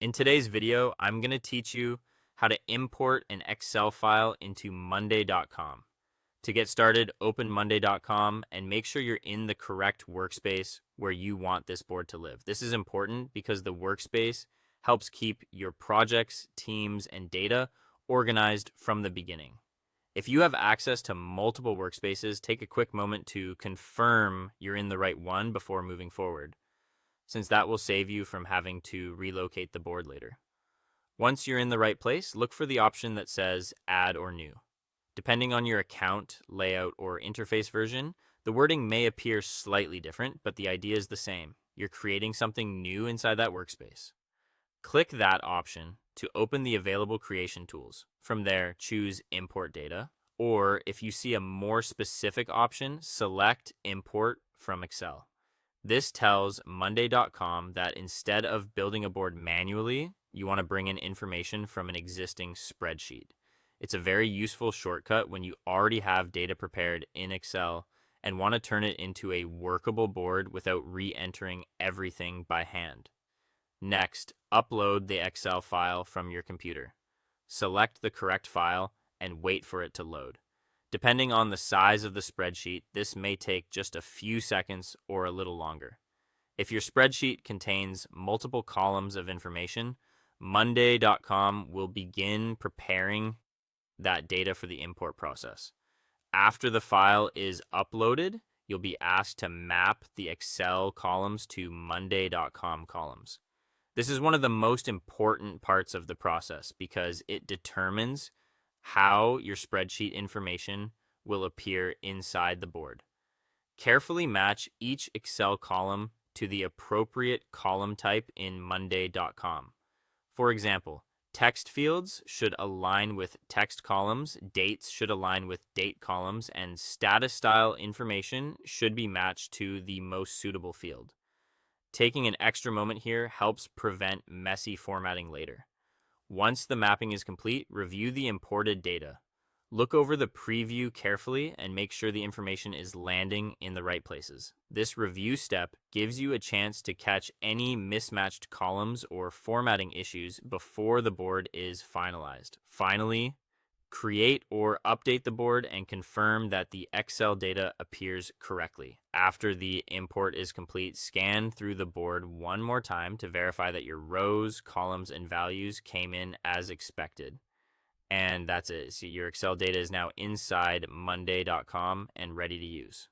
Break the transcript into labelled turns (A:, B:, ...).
A: In today's video, I'm going to teach you how to import an Excel file into monday.com. To get started, open monday.com and make sure you're in the correct workspace where you want this board to live. This is important because the workspace helps keep your projects, teams, and data organized from the beginning. If you have access to multiple workspaces, take a quick moment to confirm you're in the right one before moving forward, since that will save you from having to relocate the board later. Once you're in the right place, look for the option that says Add or New. Depending on your account, layout, or interface version, the wording may appear slightly different, but the idea is the same. You're creating something new inside that workspace. Click that option to open the available creation tools. From there, choose Import Data, or if you see a more specific option, select Import from Excel. This tells monday.com that instead of building a board manually, you want to bring in information from an existing spreadsheet. It's a very useful shortcut when you already have data prepared in Excel and want to turn it into a workable board without re-entering everything by hand. Next, upload the Excel file from your computer. Select the correct file and wait for it to load. Depending on the size of the spreadsheet, this may take just a few seconds or a little longer. If your spreadsheet contains multiple columns of information, monday.com will begin preparing that data for the import process. After the file is uploaded, you'll be asked to map the Excel columns to monday.com columns. This is one of the most important parts of the process because it determines how your spreadsheet information will appear inside the board. Carefully match each Excel column to the appropriate column type in monday.com. For example, text fields should align with text columns, dates should align with date columns, and status style information should be matched to the most suitable field. Taking an extra moment here helps prevent messy formatting later. Once the mapping is complete, review the imported data. Look over the preview carefully and make sure the information is landing in the right places. This review step gives you a chance to catch any mismatched columns or formatting issues before the board is finalized. Finally, create or update the board and confirm that the Excel data appears correctly. After the import is complete, scan through the board one more time to verify that your rows, columns, and values came in as expected. And that's it. So your Excel data is now inside monday.com and ready to use.